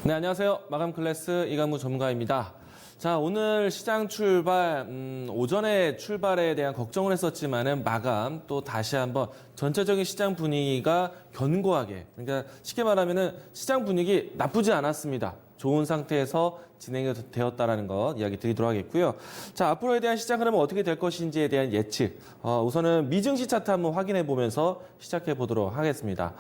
네, 안녕하세요. 마감 클래스 이강무 전문가입니다. 자, 오늘 시장 출발, 오전에 출발에 대한 걱정을 했었지만은 마감 또 다시 한번 전체적인 시장 분위기가 견고하게, 그러니까 쉽게 말하면은 시장 분위기 나쁘지 않았습니다. 좋은 상태에서 진행이 되었다라는 것 이야기 드리도록 하겠고요. 자, 앞으로에 대한 시장 흐름은 어떻게 될 것인지에 대한 예측. 우선은 미증시 차트 한번 확인해 보면서 시작해 보도록 하겠습니다.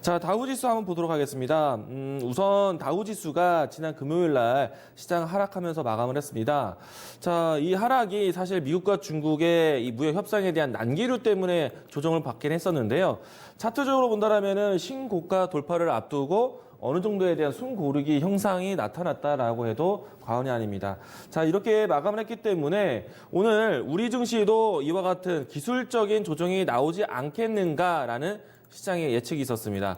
자, 다우지수 한번 보도록 하겠습니다. 우선 다우지수가 지난 금요일 날 시장 하락하면서 마감을 했습니다. 자, 이 하락이 사실 미국과 중국의 이 무역 협상에 대한 난기류 때문에 조정을 받긴 했었는데요. 차트적으로 본다라면은 신고가 돌파를 앞두고 어느 정도에 대한 숨고르기 형상이 나타났다라고 해도 과언이 아닙니다. 자, 이렇게 마감을 했기 때문에 오늘 우리 증시도 이와 같은 기술적인 조정이 나오지 않겠는가라는 시장의 예측이 있었습니다.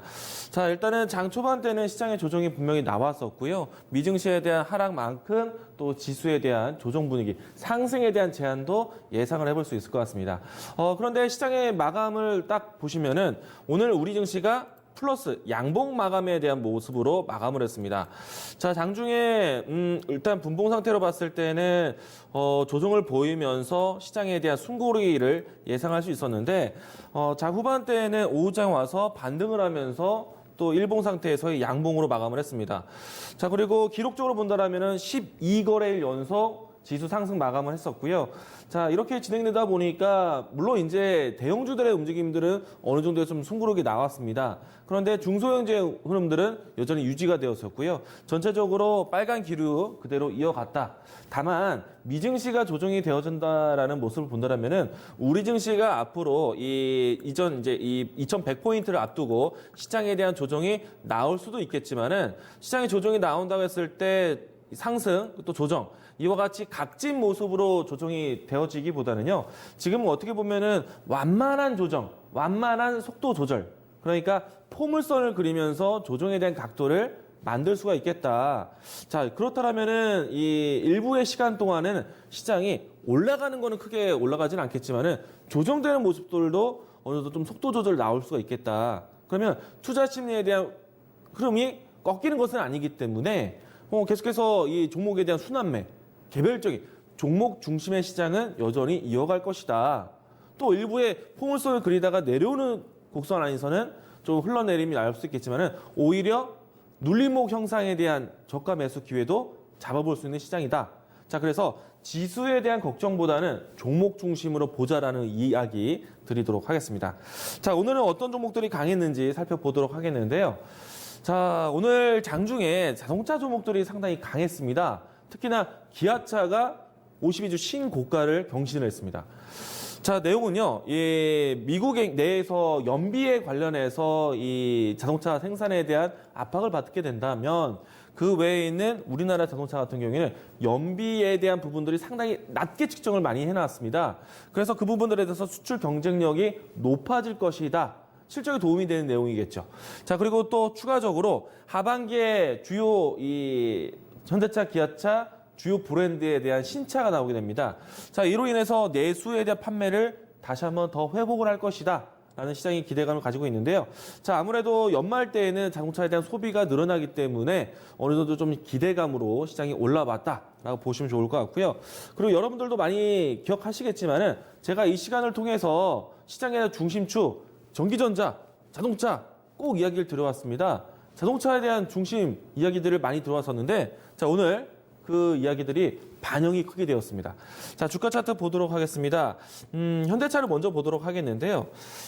자, 일단은 장 초반 때는 시장의 조정이 분명히 나왔었고요. 미증시에 대한 하락만큼 또 지수에 대한 조정 분위기, 상승에 대한 제한도 예상을 해볼 수 있을 것 같습니다. 그런데 시장의 마감을 딱 보시면은 오늘 우리 증시가 플러스 양봉 마감에 대한 모습으로 마감을 했습니다. 자, 장중에 일단 분봉 상태로 봤을 때는 조정을 보이면서 시장에 대한 숨고르기를 예상할 수 있었는데 자, 후반대에는 오후장 와서 반등을 하면서 또 일봉 상태에서의 양봉으로 마감을 했습니다. 자, 그리고 기록적으로 본다라면은 12거래일 연속 지수 상승 마감을 했었고요. 자, 이렇게 진행되다 보니까 물론 이제 대형주들의 움직임들은 어느 정도의 좀 숨고르기 나왔습니다. 그런데 중소형주의 흐름들은 여전히 유지가 되었었고요. 전체적으로 빨간 기류 그대로 이어갔다. 다만 미증시가 조정이 되어진다라는 모습을 본다면은 우리 증시가 앞으로 이 2100포인트를 앞두고 시장에 대한 조정이 나올 수도 있겠지만은 시장의 조정이 나온다고 했을 때 상승 또 조정 이와 같이 각진 모습으로 조정이 되어지기보다는요. 지금은 어떻게 보면은 완만한 조정, 완만한 속도 조절. 그러니까 포물선을 그리면서 조정에 대한 각도를 만들 수가 있겠다. 자, 그렇다면은 이 일부의 시간 동안은 시장이 올라가는 거는 크게 올라가진 않겠지만은 조정되는 모습들도 어느 정도 좀 속도 조절 나올 수가 있겠다. 그러면 투자 심리에 대한 흐름이 꺾이는 것은 아니기 때문에 계속해서 이 종목에 대한 순환매, 개별적인 종목 중심의 시장은 여전히 이어갈 것이다. 또 일부의 포물선을 그리다가 내려오는 곡선 안에서는 좀 흘러내림이 나올 수 있겠지만은 오히려 눌림목 형상에 대한 저가 매수 기회도 잡아볼 수 있는 시장이다. 자, 그래서 지수에 대한 걱정보다는 종목 중심으로 보자라는 이야기 드리도록 하겠습니다. 자, 오늘은 어떤 종목들이 강했는지 살펴보도록 하겠는데요. 자, 오늘 장중에 자동차 종목들이 상당히 강했습니다. 특히나 기아차가 52주 신고가를 경신을 했습니다. 자, 내용은요, 미국 내에서 연비에 관련해서 이 자동차 생산에 대한 압박을 받게 된다면 그 외에 있는 우리나라 자동차 같은 경우에는 연비에 대한 부분들이 상당히 낮게 측정을 많이 해놨습니다. 그래서 그 부분들에 대해서 수출 경쟁력이 높아질 것이다. 실적에 도움이 되는 내용이겠죠. 자, 그리고 또 추가적으로 하반기에 주요 현대차, 기아차 주요 브랜드에 대한 신차가 나오게 됩니다. 자, 이로 인해서 내수에 대한 판매를 다시 한번 더 회복을 할 것이다. 라는 시장이 기대감을 가지고 있는데요. 자, 아무래도 연말 때에는 자동차에 대한 소비가 늘어나기 때문에 어느 정도 좀 기대감으로 시장이 올라왔다라고 보시면 좋을 것 같고요. 그리고 여러분들도 많이 기억하시겠지만은 제가 이 시간을 통해서 시장의 대한 중심축, 전기전자, 자동차 꼭 이야기를 드려왔습니다. 자동차에 대한 중심 이야기들을 많이 들어왔었는데 자, 오늘 그 이야기들이 반영이 크게 되었습니다. 자, 주가 차트 보도록 하겠습니다. 현대차를 먼저 보도록 하겠는데요.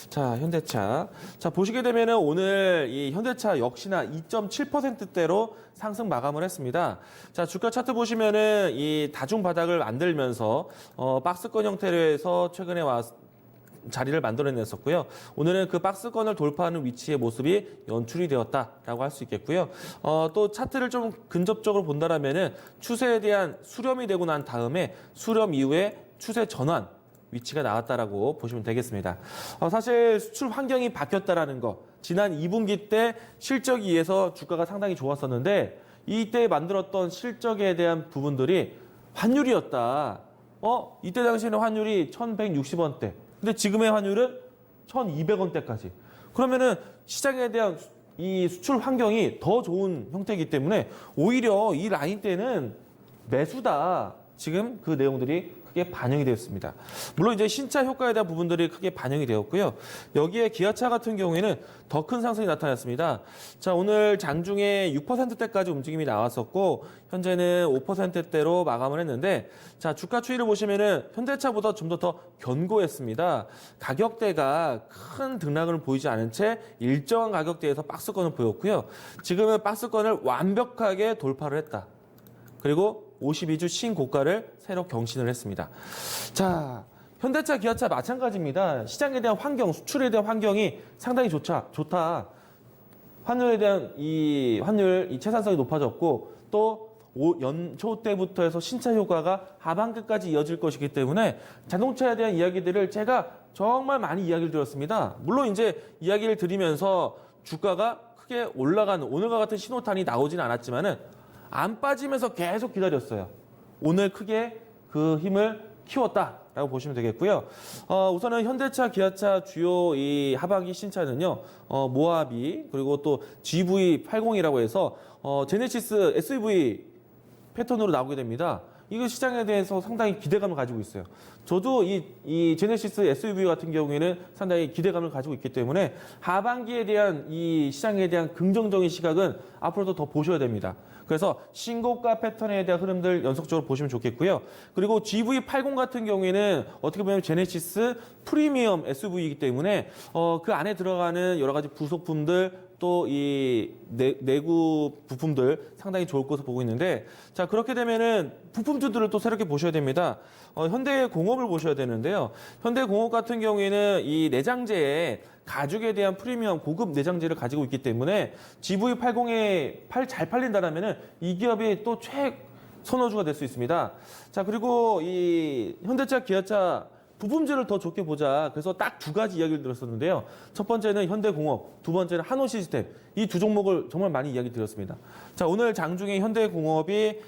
자, 현대차. 자, 보시게 되면은 오늘 이 현대차 역시나 2.7%대로 상승 마감을 했습니다. 자, 주가 차트 보시면은 이 다중 바닥을 만들면서 박스권 형태로 해서 최근에 자리를 만들어냈었고요. 오늘은 그 박스권을 돌파하는 위치의 모습이 연출이 되었다라고 할 수 있겠고요. 또 차트를 좀 근접적으로 본다라면은 추세에 대한 수렴이 되고 난 다음에 수렴 이후에 추세 전환 위치가 나왔다라고 보시면 되겠습니다. 사실 수출 환경이 바뀌었다라는 거. 지난 2분기 때 실적에 의해서 주가가 상당히 좋았었는데 이때 만들었던 실적에 대한 부분들이 환율이었다. 이때 당시에는 환율이 1,160원대. 근데 지금의 환율은 1,200원대까지. 그러면은 시장에 대한 이 수출 환경이 더 좋은 형태이기 때문에 오히려 이 라인대는 매수다. 지금 그 내용들이 크게 반영이 되었습니다. 물론 이제 신차 효과에 대한 부분들이 크게 반영이 되었고요. 여기에 기아차 같은 경우에는 더 큰 상승이 나타났습니다. 자, 오늘 장중에 6%대까지 움직임이 나왔었고 현재는 5%대로 마감을 했는데 자, 주가 추이를 보시면은 현대차보다 좀 더 견고했습니다. 가격대가 큰 등락을 보이지 않은 채 일정한 가격대에서 박스권을 보였고요. 지금은 박스권을 완벽하게 돌파를 했다. 그리고 52주 신고가를 새로 경신을 했습니다. 자, 현대차, 기아차 마찬가지입니다. 시장에 대한 환경, 수출에 대한 환경이 상당히 좋다. 환율에 대한 이 채산성이 높아졌고 또 연초 때부터 해서 신차 효과가 하반기까지 이어질 것이기 때문에 자동차에 대한 이야기들을 제가 정말 많이 이야기를 드렸습니다. 물론 이제 이야기를 드리면서 주가가 크게 올라가는 오늘과 같은 신호탄이 나오진 않았지만은 안 빠지면서 계속 기다렸어요. 오늘 크게 그 힘을 키웠다라고 보시면 되겠고요. 우선은 현대차, 기아차 주요 이 하반기 신차는요. 모하비 그리고 또 GV80이라고 해서 제네시스 SUV 패턴으로 나오게 됩니다. 이거 시장에 대해서 상당히 기대감을 가지고 있어요. 저도 이 제네시스 SUV 같은 경우에는 상당히 기대감을 가지고 있기 때문에 하반기에 대한 이 시장에 대한 긍정적인 시각은 앞으로도 더 보셔야 됩니다. 그래서 신고가 패턴에 대한 흐름들 연속적으로 보시면 좋겠고요. 그리고 GV80 같은 경우에는 어떻게 보면 제네시스 프리미엄 SUV이기 때문에 그 안에 들어가는 여러 가지 부속품들 또 이 내구 부품들 상당히 좋을 것으로 보고 있는데 자 그렇게 되면은 부품주들을 또 새롭게 보셔야 됩니다. 현대공업을 보셔야 되는데요. 현대공업 같은 경우에는 이 내장재에 가죽에 대한 프리미엄 고급 내장재를 가지고 있기 때문에 GV80에 잘 팔린다라면은 이 기업이 또 선호주가 될 수 있습니다. 자 그리고 이 현대차, 기아차 부품주를 더 좋게 보자. 그래서 딱 두 가지 이야기를 들었었는데요. 첫 번째는 현대공업, 두 번째는 한호시스템. 이 두 종목을 정말 많이 이야기 드렸습니다. 자, 오늘 장중에 현대공업이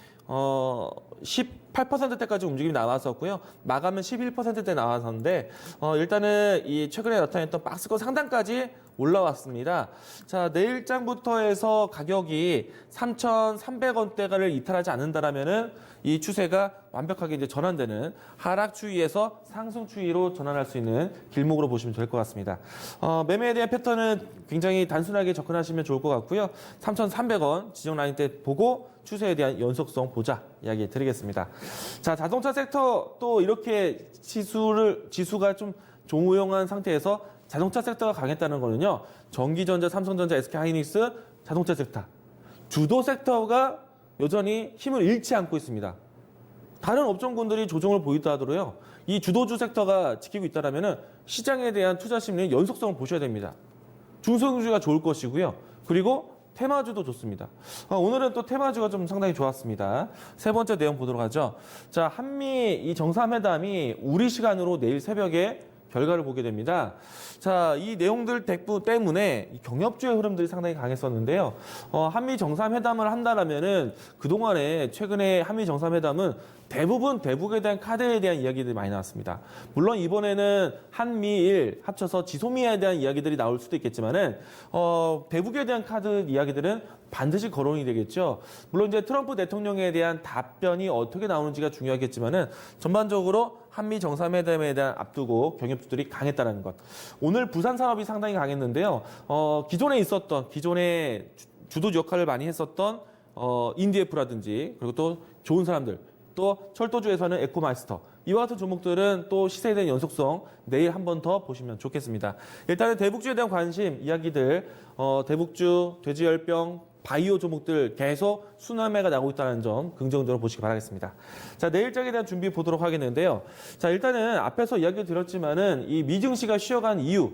18%대까지 움직임이 나왔었고요. 마감은 11%대 나왔었는데 일단은 이 최근에 나타났던 박스권 상단까지 올라왔습니다. 자, 내일장부터 해서 가격이 3,300원대를 이탈하지 않는다라면은 이 추세가 완벽하게 이제 전환되는 하락 추이에서 상승 추이로 전환할 수 있는 길목으로 보시면 될 것 같습니다. 매매에 대한 패턴은 굉장히 단순하게 접근하시면 좋을 것 같고요. 3,300원 지정 라인대 보고 추세에 대한 연속성 보자 이야기 드리겠습니다. 자, 자동차 섹터 또 이렇게 지수가 좀 조용한 상태에서 자동차 섹터가 강했다는 거는요. 전기전자, 삼성전자, SK하이닉스 자동차 섹터. 주도 섹터가 여전히 힘을 잃지 않고 있습니다. 다른 업종군들이 조정을 보이다 하더라도요. 이 주도주 섹터가 지키고 있다면 시장에 대한 투자 심리는 연속성을 보셔야 됩니다. 중소형주가 좋을 것이고요. 그리고 테마주도 좋습니다. 오늘은 또 테마주가 좀 상당히 좋았습니다. 세 번째 내용 보도록 하죠. 자, 한미 이 정상회담이 우리 시간으로 내일 새벽에 결과를 보게 됩니다. 자, 이 내용들 때문에 경협주의 흐름들이 상당히 강했었는데요. 한미 정상회담을 한다라면은 그동안에 최근에 한미 정상회담은 대부분 대북에 대한 카드에 대한 이야기들이 많이 나왔습니다. 물론 이번에는 한미일 합쳐서 지소미아에 대한 이야기들이 나올 수도 있겠지만은 대북에 대한 카드 이야기들은 반드시 거론이 되겠죠. 물론 이제 트럼프 대통령에 대한 답변이 어떻게 나오는지가 중요하겠지만은 전반적으로 한미 정상회담에 대한 앞두고 경협주들이 강했다는 것. 오늘 부산 산업이 상당히 강했는데요. 기존에 주도 역할을 많이 했었던 인디에프라든지 그리고 또 좋은 사람들 또 철도주에서는 에코마스터 이와 같은 종목들은 또 시세에 대한 연속성 내일 한 번 더 보시면 좋겠습니다. 일단은 대북주에 대한 관심 이야기들 대북주, 돼지열병, 바이오 종목들 계속 순환매가 나오고 있다는 점 긍정적으로 보시기 바라겠습니다. 자, 내일장에 대한 준비 보도록 하겠는데요. 자, 일단은 앞에서 이야기 드렸지만은 이 미증시가 쉬어간 이유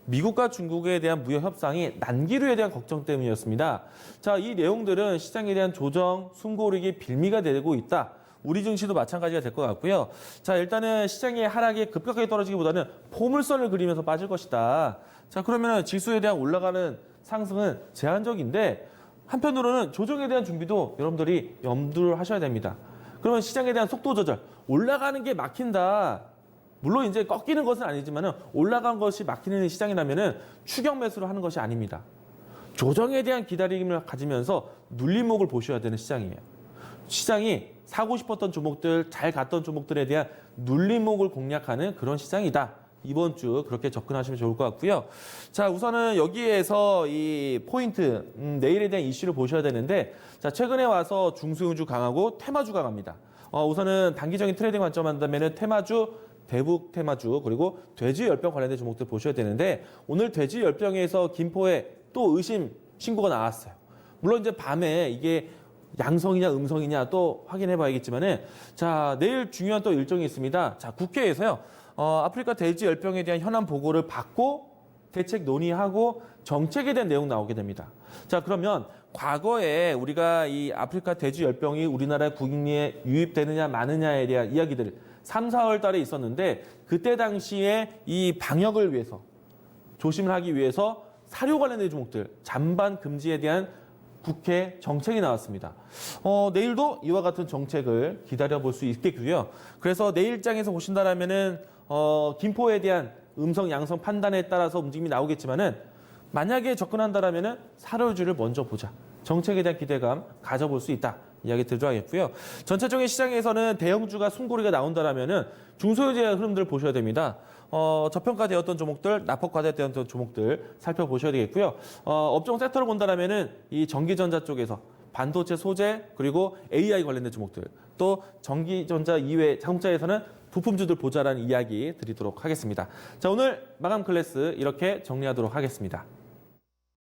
미국과 중국에 대한 무역 협상이 난기류에 대한 걱정 때문이었습니다. 자, 이 내용들은 시장에 대한 조정, 숨고르기 빌미가 되고 있다. 우리 증시도 마찬가지가 될 것 같고요. 자, 일단은 시장의 하락이 급격하게 떨어지기보다는 포물선을 그리면서 빠질 것이다. 자, 그러면 지수에 대한 올라가는 상승은 제한적인데 한편으로는 조정에 대한 준비도 여러분들이 염두를 하셔야 됩니다. 그러면 시장에 대한 속도 조절, 올라가는 게 막힌다. 물론 이제 꺾이는 것은 아니지만 올라간 것이 막히는 시장이라면 추격 매수를 하는 것이 아닙니다. 조정에 대한 기다림을 가지면서 눌림목을 보셔야 되는 시장이에요. 시장이 사고 싶었던 종목들, 잘 갔던 종목들에 대한 눌림목을 공략하는 그런 시장이다. 이번 주 그렇게 접근하시면 좋을 것 같고요. 자, 우선은 여기에서 이 포인트, 내일에 대한 이슈를 보셔야 되는데, 자, 최근에 와서 중소형주 강하고 테마주 강합니다. 우선은 단기적인 트레이딩 관점 한다면은 테마주, 대북 테마주, 그리고 돼지 열병 관련된 종목들 보셔야 되는데, 오늘 돼지 열병에서 김포에 또 의심 신고가 나왔어요. 물론 이제 밤에 이게 양성이냐 음성이냐 또 확인해 봐야겠지만은, 자, 내일 중요한 또 일정이 있습니다. 자, 국회에서요. 아프리카 돼지 열병에 대한 현안 보고를 받고 대책 논의하고 정책에 대한 내용 나오게 됩니다. 자, 그러면 과거에 우리가 이 아프리카 돼지 열병이 우리나라 국내에 유입되느냐 마느냐에 대한 이야기들 3, 4월 달에 있었는데, 그때 당시에 이 방역을 위해서 조심을 하기 위해서 사료 관련된 종목들 잔반 금지에 대한 국회 정책이 나왔습니다. 내일도 이와 같은 정책을 기다려볼 수 있겠고요. 그래서 내일장에서 보신다라면은 김포에 대한 음성 양성 판단에 따라서 움직임이 나오겠지만은, 만약에 접근한다라면은 사료주를 먼저 보자. 정책에 대한 기대감 가져볼 수 있다. 이야기 드리도록 하겠고요. 전체적인 시장에서는 대형주가 숨고리가 나온다라면은 중소형주의 흐름들을 보셔야 됩니다. 저평가되었던 종목들, 낙폭과대되었던 종목들 살펴보셔야 되겠고요. 업종 섹터를 본다라면은 이 전기전자 쪽에서 반도체 소재 그리고 AI 관련된 종목들, 또 전기전자 이외 자동차에서는 부품주들 보자라는 이야기 드리도록 하겠습니다. 자, 오늘 마감 클래스 이렇게 정리하도록 하겠습니다.